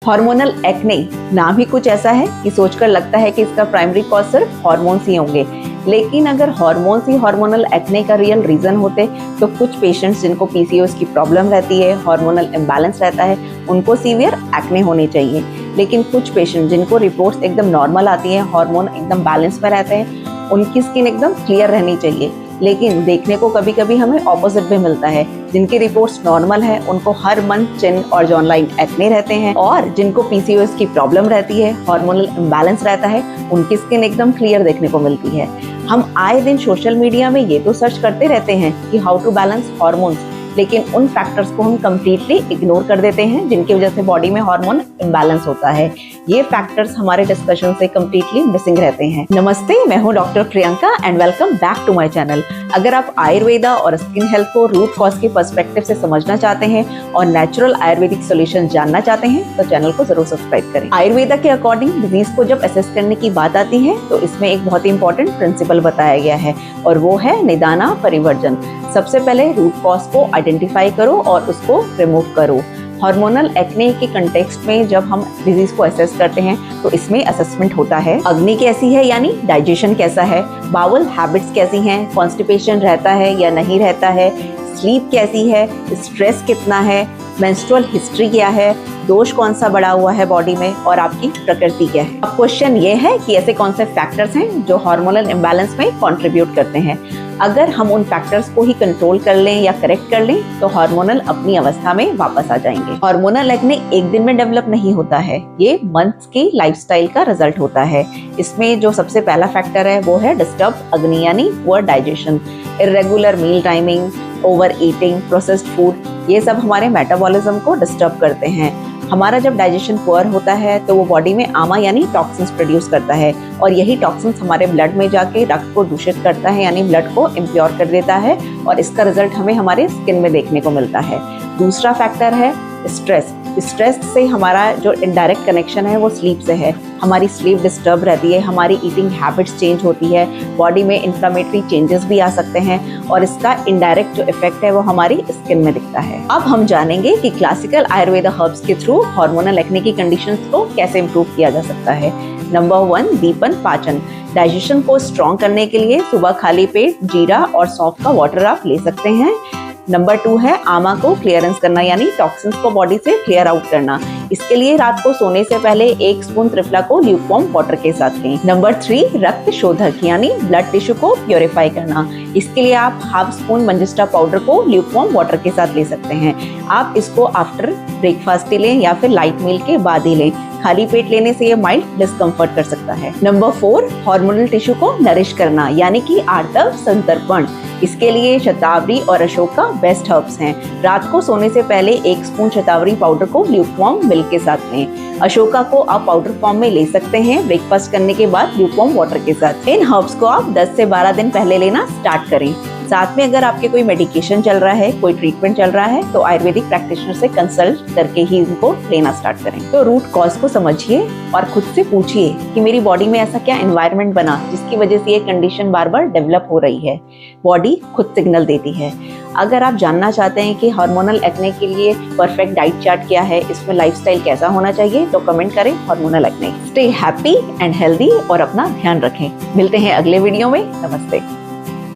Hormonal acne नाम ही कुछ ऐसा है कि सोचकर लगता है कि इसका प्राइमरी कॉज सिर्फ हार्मोन्स ही होंगे, लेकिन अगर हार्मोन्स ही हार्मोनल एक्ने का रियल रीजन होते तो कुछ पेशेंट्स जिनको पीसीओएस की प्रॉब्लम रहती है, हार्मोनल इम्बैलेंस रहता है, उनको सीवियर एक्ने होने चाहिए। लेकिन कुछ पेशेंट जिनको रिपोर्ट्स एकदम नॉर्मल आती है, हार्मोन एकदम बैलेंस में रहते हैं, उनकी स्किन एकदम क्लियर रहनी चाहिए। लेकिन देखने को कभी कभी हमें ऑपोजिट भी मिलता है, जिनकी रिपोर्ट्स नॉर्मल है उनको हर मंथ चिन और जॉन लाइन एक्ने रहते हैं, और जिनको पीसीओएस की प्रॉब्लम रहती है, हार्मोनल इम्बैलेंस रहता है, उनकी स्किन एकदम क्लियर देखने को मिलती है। हम आए दिन सोशल मीडिया में ये तो सर्च करते रहते हैं कि हाउ टू बैलेंस हार्मोन्स, लेकिन उन फैक्टर्स को हम कम्प्लीटली इग्नोर कर देते हैं जिनकी वजह से बॉडी में हार्मोन इम्बैलेंस होता है। ये फैक्टर्स हमारे डिस्कशन से कम्प्लीटली मिसिंग रहते हैं। नमस्ते, मैं हूँ doctor Priyanka and welcome back to my channel. अगर आप आयुर्वेदा और स्किन हेल्थ को रूट कॉज के पर्सपेक्टिव से समझना चाहते हैं और नेचुरल आयुर्वेदिक सॉल्यूशन जानना चाहते हैं तो चैनल को जरूर सब्सक्राइब करें। आयुर्वेदा के अकॉर्डिंग डिजीज को जब असेस करने की बात आती है तो इसमें एक बहुत ही इंपॉर्टेंट प्रिंसिपल बताया गया है, और वो है निदाना परिवर्जन। सबसे पहले रूट कॉज को आइडेंटिफाई करो और उसको रिमूव करो। हार्मोनल एक्ने के कंटेक्स्ट में जब हम डिजीज को असेस करते हैं तो इसमें असेसमेंट होता है अग्नि कैसी है, यानी डाइजेशन कैसा है, बाउल हैबिट्स कैसी हैं, कॉन्स्टिपेशन रहता है या नहीं रहता है, स्लीप कैसी है, स्ट्रेस कितना है, मेंस्ट्रुअल हिस्ट्री क्या है, दोष कौन सा बढ़ा हुआ है बॉडी में, और आपकी प्रकृति क्या है। अब क्वेश्चन ये है कि ऐसे कौन से फैक्टर्स हैं जो हार्मोनल इम्बैलेंस में कंट्रीब्यूट करते हैं। अगर हम उन फैक्टर्स को ही कंट्रोल कर लें या करेक्ट कर लें तो हार्मोनल अपनी अवस्था में वापस आ जाएंगे। हार्मोनल एक्ने एक दिन में डेवलप नहीं होता है, ये मंथ्स की लाइफस्टाइल का रिजल्ट होता है। इसमें जो सबसे पहला फैक्टर है वो है डिस्टर्ब अग्नि, यानी poor digestion, irregular meal timing, over eating, processed food, ये सब हमारे मेटाबॉलिज्म को डिस्टर्ब करते हैं। हमारा जब डाइजेशन पुअर होता है तो वो बॉडी में आमा यानी टॉक्सिन्स प्रोड्यूस करता है, और यही टॉक्सिन्स हमारे ब्लड में जाके रक्त को दूषित करता है, यानी ब्लड को इम्प्योर कर देता है, और इसका रिजल्ट हमें हमारे स्किन में देखने को मिलता है। दूसरा फैक्टर है स्ट्रेस। स्ट्रेस से हमारा जो इनडायरेक्ट कनेक्शन है वो स्लीप से है। हमारी स्लीप डिस्टर्ब रहती है, हमारी ईटिंग हैबिट्स चेंज होती है, बॉडी में इन्फ्लेमेटरी चेंजेस भी आ सकते हैं, और इसका इनडायरेक्ट जो इफेक्ट है वो हमारी स्किन में दिखता है। अब हम जानेंगे कि क्लासिकल आयुर्वेदा हर्ब्स के थ्रू हार्मोनल एक्ने की कंडीशंस को कैसे इम्प्रूव किया जा सकता है। नंबर 1, दीपन पाचन। डाइजेशन को स्ट्रॉन्ग करने के लिए सुबह खाली पेट जीरा और सौंफ का वाटर आप ले सकते हैं। नंबर 2 है आमा को क्लियरेंस करना, यानी टॉक्सिन्स को बॉडी से क्लियर आउट करना। इसके लिए रात को सोने से पहले 1 स्पून त्रिफला को ल्यूकवार्म वाटर के साथ लें। नंबर 3, रक्त शोधक यानी ब्लड टिश्यू को प्योरीफाई करना। इसके लिए आप हाफ स्पून मंजिस्टा पाउडर को ल्यूकवार्म वाटर के साथ ले सकते हैं। आप इसको आफ्टर ब्रेकफास्ट लें या फिर लाइट मील के बाद ही लें। खाली पेट लेने से ये माइल्ड डिस्कम्फर्ट कर सकता है। नंबर 4, हार्मोनल टिश्यू को नरिश करना, यानी कि आर्तव संतर्पण। इसके लिए शतावरी और अशोक का बेस्ट हर्ब्स हैं। रात को सोने से पहले 1 स्पून शतावरी पाउडर को ल्यूकवार्म मिल्क के साथ लें। अशोका को आप पाउडर फॉर्म में ले सकते हैं ब्रेकफास्ट करने के बाद ल्यूकवार्म वाटर के साथ। इन हर्ब्स को आप 10 से 12 दिन पहले लेना स्टार्ट करें। साथ में अगर आपके कोई मेडिकेशन चल रहा है, कोई ट्रीटमेंट चल रहा है, तो आयुर्वेदिक प्रैक्टिशनर से कंसल्ट करके ही इनको लेना स्टार्ट करें। तो रूट कॉज को समझिए और खुद से पूछिए कि मेरी बॉडी में ऐसा क्या एनवायरनमेंट बना जिसकी वजह से ये कंडीशन बार बार डेवलप हो रही है। बॉडी खुद सिग्नल देती है। अगर आप जानना चाहते हैं कि हार्मोनल एक्ने के लिए परफेक्ट डाइट चार्ट क्या है, इसमें लाइफस्टाइल कैसा होना चाहिए, तो कमेंट करें hormonal acne. Stay happy and healthy और अपना ध्यान रखें। मिलते हैं अगले वीडियो में। नमस्ते।